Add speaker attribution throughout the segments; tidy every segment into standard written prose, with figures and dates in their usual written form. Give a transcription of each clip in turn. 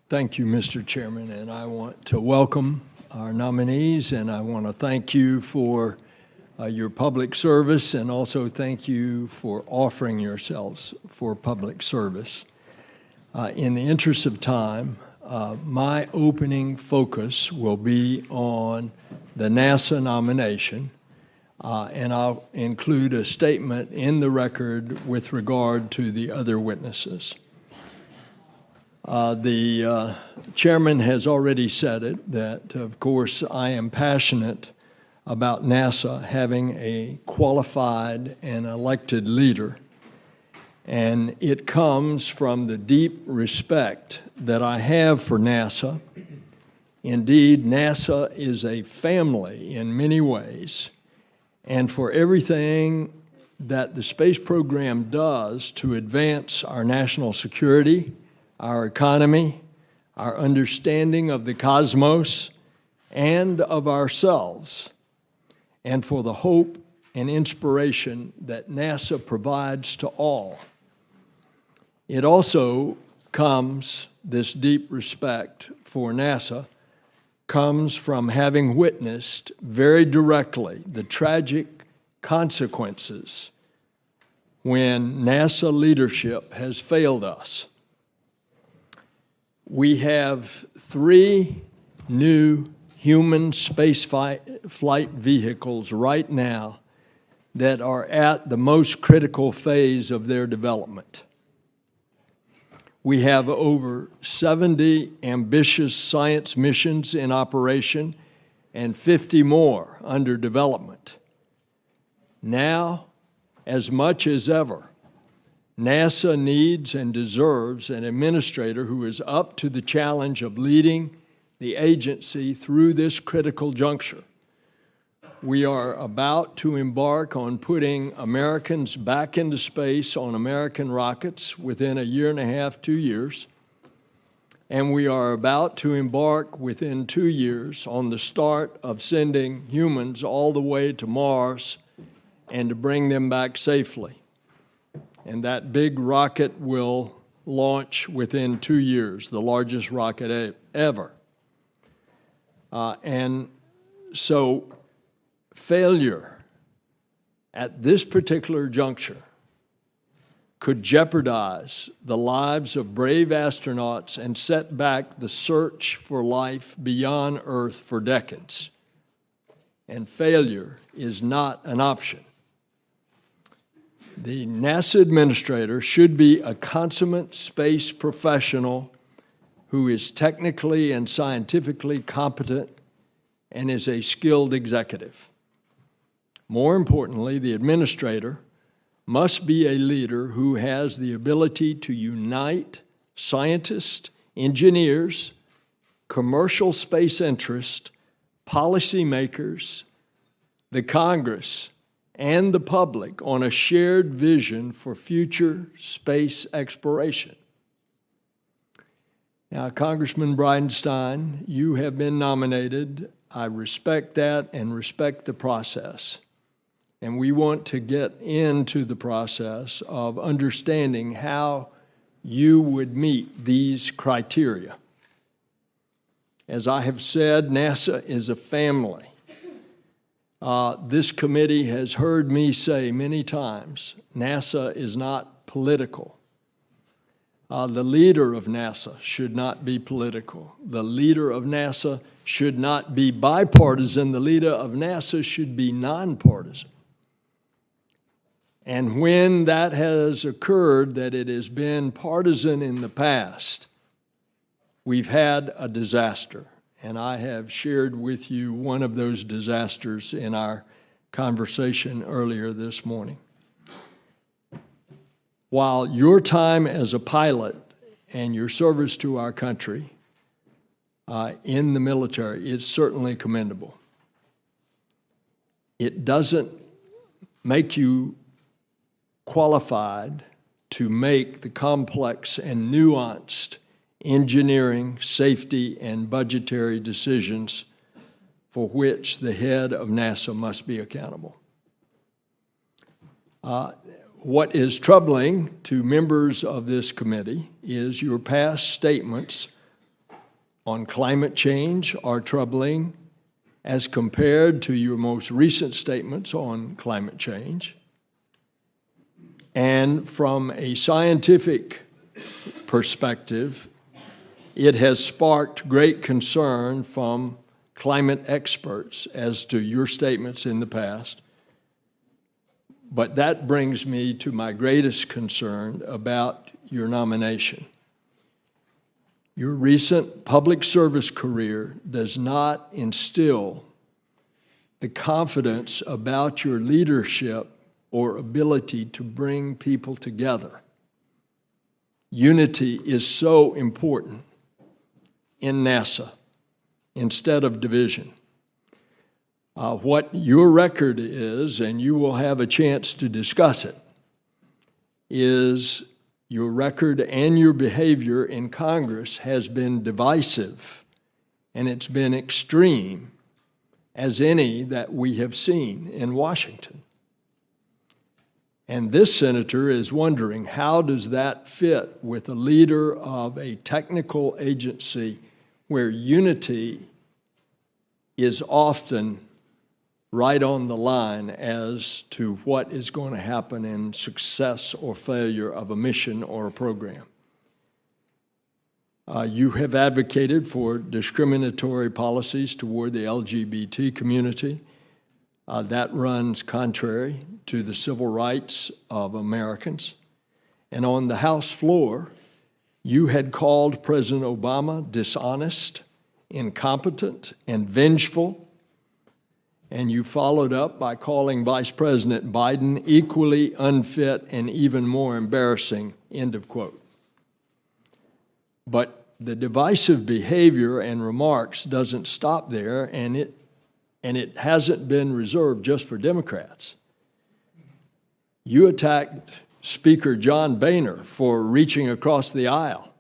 Speaker 1: Thank you, Mr. Chairman, and I want to welcome our nominees, and I want to thank you for your public service, and also thank you for offering yourselves for public service. In the interest of time, my opening focus will be on the NASA nomination, and I'll include a statement in the record with regard to the other witnesses. The chairman has already said it, that of course I am passionate about NASA having a qualified and elected leader, and it comes from the deep respect that I have for NASA. Indeed, NASA is a family in many ways, and for everything that the space program does to advance our national security, our economy, our understanding of the cosmos and of ourselves, and for the hope and inspiration that NASA provides to all. It also comes, this deep respect for NASA comes from having witnessed very directly the tragic consequences when NASA leadership has failed us. We have 3 new human space flight vehicles right now that are at the most critical phase of their development. We have over 70 ambitious science missions in operation and 50 more under development. Now, as much as ever, NASA needs and deserves an administrator who is up to the challenge of leading the agency through this critical juncture. We are about to embark on putting Americans back into space on American rockets within a year and a half, 2 years. And we are about to embark within 2 years on the start of sending humans all the way to Mars and to bring them back safely. And that big rocket will launch within 2 years, the largest rocket ever. And so failure at this particular juncture could jeopardize the lives of brave astronauts and set back the search for life beyond Earth for decades. And failure is not an option. The NASA administrator should be a consummate space professional who is technically and scientifically competent and is a skilled executive. More importantly, the administrator must be a leader who has the ability to unite scientists, engineers, commercial space interests, policymakers, the Congress, and the public on a shared vision for future space exploration. Now, Congressman Bridenstine, you have been nominated. I respect that and respect the process. And we want to get into the process of understanding how you would meet these criteria. As I have said, NASA is a family. This committee has heard me say many times, NASA is not political. The leader of NASA should not be political. The leader of NASA should not be bipartisan. The leader of NASA should be nonpartisan. And when that has occurred, that it has been partisan in the past, we've had a disaster. And I have shared with you one of those disasters in our conversation earlier this morning. While your time as a pilot and your service to our country in the military is certainly commendable, it doesn't make you qualified to make the complex and nuanced engineering, safety, and budgetary decisions for which the head of NASA must be accountable. What is troubling to members of this committee is your past statements on climate change are troubling as compared to your most recent statements on climate change. And from a scientific perspective, it has sparked great concern from climate experts as to your statements in the past. But that brings me to my greatest concern about your nomination. Your recent public service career does not instill the confidence about your leadership or ability to bring people together. Unity is so important in NASA instead of division. What your record is, and you will have a chance to discuss it, is your record and your behavior in Congress has been divisive, and it's been extreme as any that we have seen in Washington. And this senator is wondering, how does that fit with a leader of a technical agency where unity is often right on the line as to what is going to happen in success or failure of a mission or a program? You have advocated for discriminatory policies toward the LGBT community. That runs contrary to the civil rights of Americans. And on the House floor, you had called President Obama dishonest, incompetent, and vengeful. And you followed up by calling Vice President Biden equally unfit and even more embarrassing, end of quote. But the divisive behavior and remarks doesn't stop there, and it hasn't been reserved just for Democrats. You attacked Speaker John Boehner for reaching across the aisle.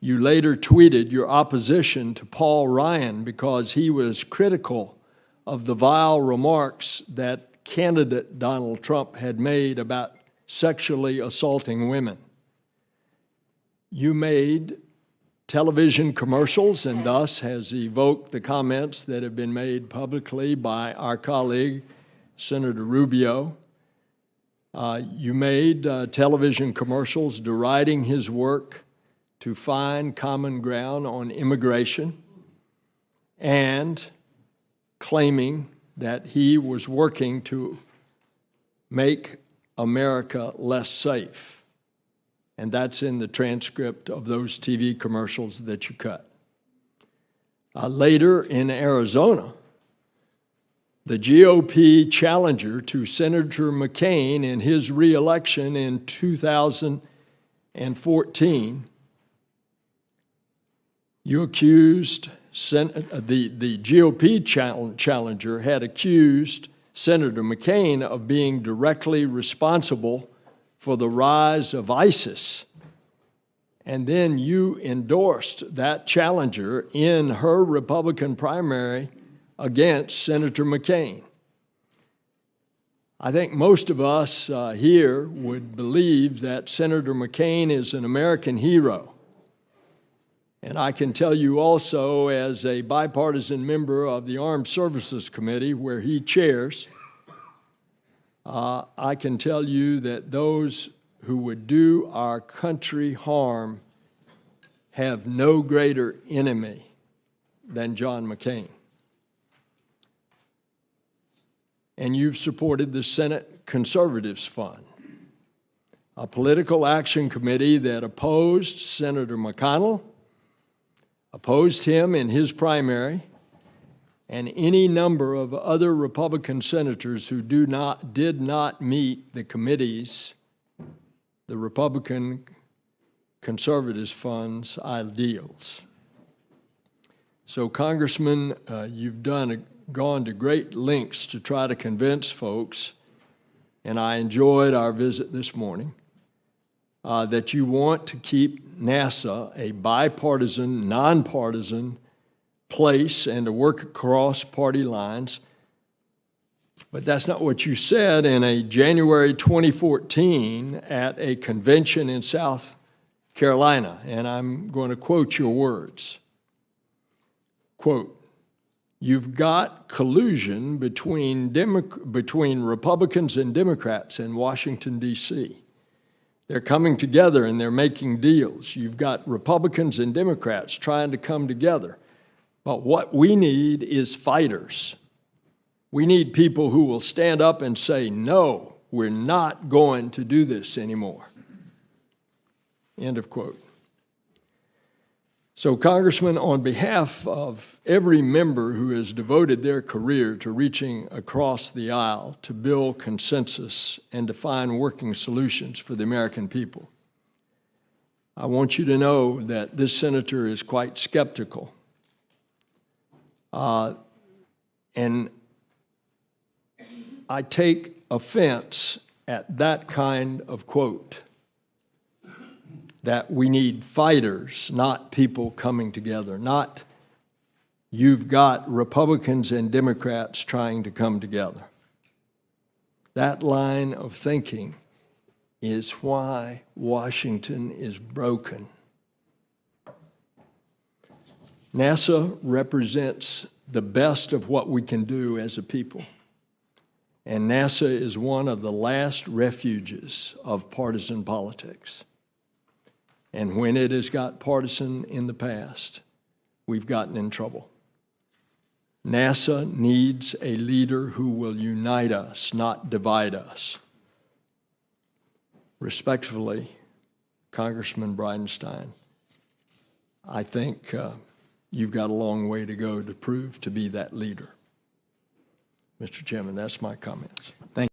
Speaker 1: You later tweeted your opposition to Paul Ryan because he was critical of the vile remarks that candidate Donald Trump had made about sexually assaulting women. You made television commercials and thus has evoked the comments that have been made publicly by our colleague, Senator Rubio. You made television commercials deriding his work to find common ground on immigration and claiming that he was working to make America less safe. And that's in the transcript of those TV commercials that you cut. Later in Arizona, the GOP challenger to Senator McCain in his reelection in 2014, you accused, the GOP challenger had accused Senator McCain of being directly responsible for the rise of ISIS. And then you endorsed that challenger in her Republican primary against Senator McCain. I think most of us here would believe that Senator McCain is an American hero. And I can tell you also, as a bipartisan member of the Armed Services Committee, where he chairs, I can tell you that those who would do our country harm have no greater enemy than John McCain. And you've supported the Senate Conservatives Fund, a political action committee that opposed Senator McConnell, opposed him in his primary, and any number of other Republican senators who did not meet the committee's, the Republican Conservatives Fund's ideals. So, Congressman, you've gone to great lengths to try to convince folks, and I enjoyed our visit this morning, that you want to keep NASA a bipartisan, nonpartisan place and to work across party lines. But that's not what you said in a January 2014 at a convention in South Carolina, and I'm going to quote your words. quote, "You've got collusion between Republicans and Democrats in Washington, D.C. They're coming together and they're making deals. You've got Republicans and Democrats trying to come together. But what we need is fighters. We need people who will stand up and say, no, we're not going to do this anymore." End of quote. So, Congressman, on behalf of every member who has devoted their career to reaching across the aisle to build consensus and to find working solutions for the American people, I want you to know that this senator is quite skeptical. And I take offense at that kind of quote, that we need fighters, not people coming together, not you've got Republicans and Democrats trying to come together. That line of thinking is why Washington is broken. NASA represents the best of what we can do as a people. And NASA is one of the last refuges of partisan politics. And when it has got partisan in the past, we've gotten in trouble. NASA needs a leader who will unite us, not divide us. Respectfully, Congressman Bridenstine, I think you've got a long way to go to prove to be that leader. Mr. Chairman, that's my comments.
Speaker 2: Thank you.